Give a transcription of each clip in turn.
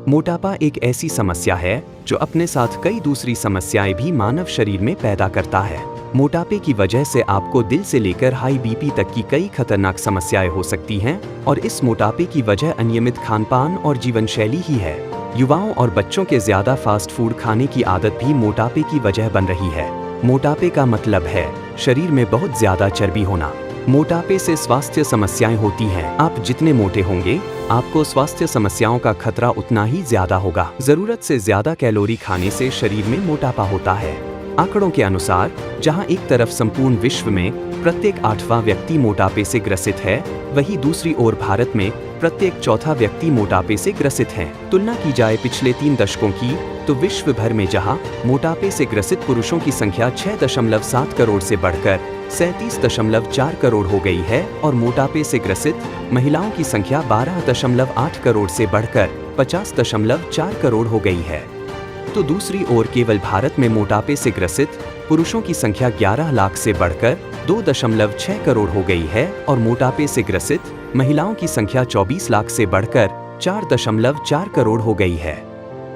मोटापा एक ऐसी समस्या है जो अपने साथ कई दूसरी समस्याएं भी मानव शरीर में पैदा करता है। मोटापे की वजह से आपको दिल से लेकर हाई बीपी तक की कई खतरनाक समस्याएं हो सकती हैं और इस मोटापे की वजह अनियमित खानपान और जीवन शैली ही है। युवाओं और बच्चों के ज्यादा फास्ट फूड खाने की आदत भी मोटापे की वजह बन रही है। मोटापे का मतलब है शरीर में बहुत ज्यादा चर्बी होना। मोटापे से स्वास्थ्य समस्याएं होती हैं। आप जितने मोटे होंगे, आपको स्वास्थ्य समस्याओं का खतरा उतना ही ज्यादा होगा। जरूरत से ज्यादा कैलोरी खाने से शरीर में मोटापा होता है। आंकड़ों के अनुसार जहां एक तरफ संपूर्ण विश्व में प्रत्येक 8वां व्यक्ति मोटापे से ग्रसित है, वहीं दूसरी ओर भारत में प्रत्येक 4था व्यक्ति मोटापे से ग्रसित है। तुलना की जाए पिछले 3 दशकों की, तो विश्व भर में जहां मोटापे से ग्रसित पुरुषों की संख्या 6.7 करोड़ से बढ़कर 37.4 करोड़ हो गई है और मोटापे से ग्रसित महिलाओं की संख्या 12.8 करोड़ से बढ़कर 50.4 करोड़ हो गई है। तो दूसरी ओर केवल भारत में मोटापे से ग्रसित पुरुषों की संख्या 11 लाख से बढ़कर 2.6 करोड़ हो गई है और मोटापे से ग्रसित महिलाओं की संख्या 24 लाख से बढ़कर 4.4 करोड़ हो गई है।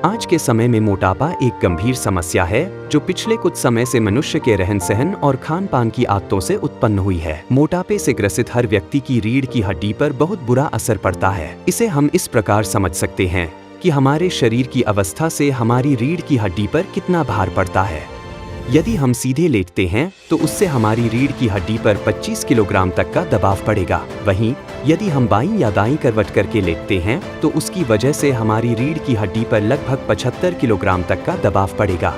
आज के समय में मोटापा एक गंभीर समस्या है जो पिछले कुछ समय से मनुष्य के रहन सहन और खान पान की आदतों से उत्पन्न हुई है। मोटापे से ग्रसित हर व्यक्ति की रीढ़ की हड्डी पर बहुत बुरा असर पड़ता है। इसे हम इस प्रकार समझ सकते हैं कि हमारे शरीर की अवस्था से हमारी रीढ़ की हड्डी पर कितना भार पड़ता है। यदि हम सीधे लेटते हैं तो उससे हमारी रीढ़ की हड्डी पर 25 किलोग्राम तक का दबाव पड़ेगा। वहीं यदि हम बाईं या दाईं करवट करके लेटते हैं तो उसकी वजह से हमारी रीढ़ की हड्डी पर लगभग 75 किलोग्राम तक का दबाव पड़ेगा।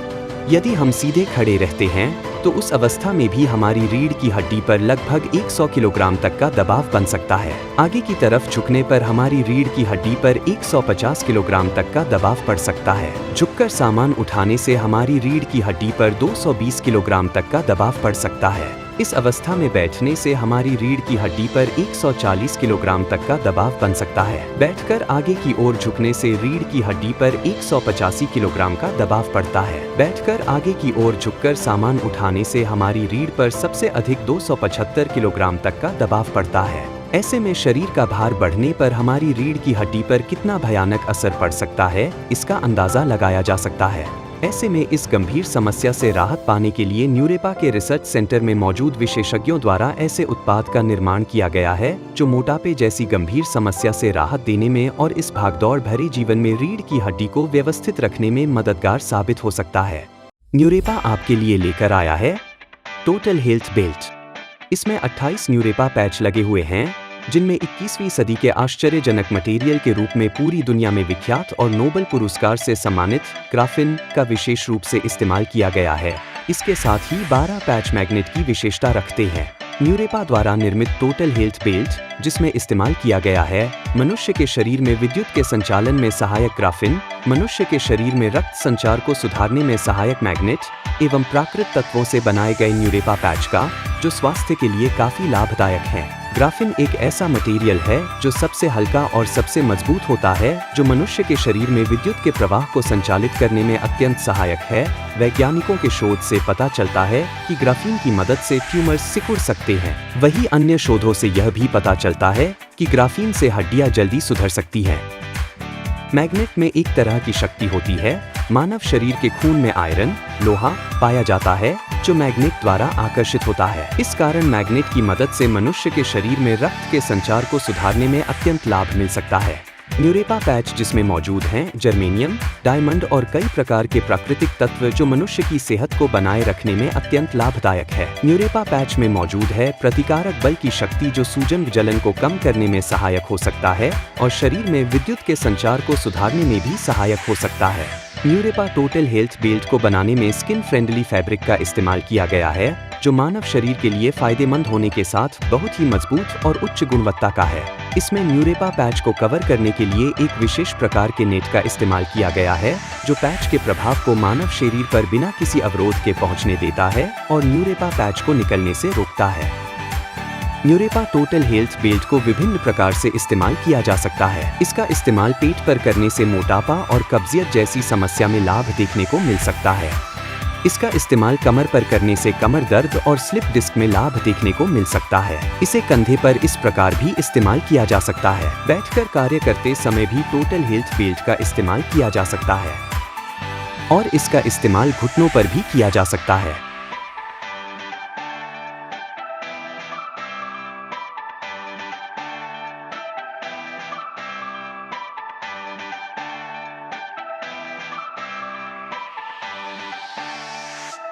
यदि हम सीधे खड़े रहते हैं तो उस अवस्था में भी हमारी रीढ़ की हड्डी पर लगभग 100 किलोग्राम तक का दबाव बन सकता है। आगे की तरफ झुकने पर हमारी रीढ़ की हड्डी पर 150 किलोग्राम तक का दबाव पड़ सकता है। झुककर सामान उठाने से हमारी रीढ़ की हड्डी पर 220 किलोग्राम तक का दबाव पड़ सकता है। इस अवस्था में बैठने से हमारी रीढ़ की हड्डी पर 140 किलोग्राम तक का दबाव बन सकता है। बैठकर आगे की ओर झुकने से रीढ़ की हड्डी पर 185 किलोग्राम का दबाव पड़ता है। बैठकर आगे की ओर झुककर सामान उठाने से हमारी रीढ़ पर सबसे अधिक 275 किलोग्राम तक का दबाव पड़ता है। ऐसे में शरीर का भार बढ़ने पर हमारी रीढ़ की हड्डी पर कितना भयानक असर पड़ सकता है, इसका अंदाजा लगाया जा सकता है। ऐसे में इस गंभीर समस्या से राहत पाने के लिए न्यूरेपा के रिसर्च सेंटर में मौजूद विशेषज्ञों द्वारा ऐसे उत्पाद का निर्माण किया गया है जो मोटापे जैसी गंभीर समस्या से राहत देने में और इस भागदौड़ भरे जीवन में रीढ़ की हड्डी को व्यवस्थित रखने में मददगार साबित हो सकता है। न्यूरेपा आपके लिए लेकर आया है टोटल हेल्थ बेल्ट। इसमें 28 न्यूरेपा पैच लगे हुए हैं जिनमें 21वीं सदी के आश्चर्यजनक मटेरियल के रूप में पूरी दुनिया में विख्यात और नोबेल पुरस्कार से सम्मानित ग्राफिन का विशेष रूप से इस्तेमाल किया गया है। इसके साथ ही 12 पैच मैग्नेट की विशेषता रखते हैं। न्यूरेपा द्वारा निर्मित टोटल हेल्थ बेल्ट, जिसमें इस्तेमाल किया गया है मनुष्य के शरीर में विद्युत के संचालन में सहायक ग्राफिन, मनुष्य के शरीर में रक्त संचार को सुधारने में सहायक मैग्नेट एवं प्राकृतिक तत्वों से बनाए गए न्यूरेपा पैच का जो स्वास्थ्य के लिए काफी लाभदायक है। ग्राफिन एक ऐसा मटेरियल है जो सबसे हल्का और सबसे मजबूत होता है, जो मनुष्य के शरीर में विद्युत के प्रवाह को संचालित करने में अत्यंत सहायक है। वैज्ञानिकों के शोध से पता चलता है कि ग्राफिन की मदद से ट्यूमर्स सिकुड़ सकते हैं। वहीं अन्य शोधों से यह भी पता चलता है कि ग्राफिन से हड्डियां जल्दी सुधर सकती हैं। मैग्नेट में एक तरह की शक्ति होती है। मानव शरीर के खून में आयरन, लोहा पाया जाता है जो मैग्नेट द्वारा आकर्षित होता है। इस कारण मैग्नेट की मदद से मनुष्य के शरीर में रक्त के संचार को सुधारने में अत्यंत लाभ मिल सकता है। न्यूरेपा पैच जिसमें मौजूद हैं जर्मेनियम, डायमंड और कई प्रकार के प्राकृतिक तत्व जो मनुष्य की सेहत को बनाए रखने में अत्यंत लाभदायक है। न्यूरेपा पैच में मौजूद है प्रतिकारक बल की शक्ति जो सूजन जलन को कम करने में सहायक हो सकता है और शरीर में विद्युत के संचार को सुधारने में भी सहायक हो सकता है। न्यूरेपा टोटल हेल्थ बेल्ट को बनाने में स्किन फ्रेंडली फैब्रिक का इस्तेमाल किया गया है जो मानव शरीर के लिए फायदेमंद होने के साथ बहुत ही मजबूत और उच्च गुणवत्ता का है। इसमें न्यूरेपा पैच को कवर करने के लिए एक विशेष प्रकार के नेट का इस्तेमाल किया गया है जो पैच के प्रभाव को मानव शरीर पर बिना किसी अवरोध के पहुंचने देता है और न्यूरेपा पैच को निकलने से रोकता है। न्यूरेपा टोटल हेल्थ बेल्ट को विभिन्न प्रकार से इस्तेमाल किया जा सकता है। इसका इस्तेमाल पेट पर करने से मोटापा और कब्जियत जैसी समस्या में लाभ देखने को मिल सकता है। इसका इस्तेमाल कमर पर करने से कमर दर्द और स्लिप डिस्क में लाभ देखने को मिल सकता है। इसे कंधे पर इस प्रकार भी इस्तेमाल किया जा सकता है। बैठकर कार्य करते समय भी टोटल हेल्थ बेल्ट का इस्तेमाल किया जा सकता है और इसका इस्तेमाल घुटनों पर भी किया जा सकता है।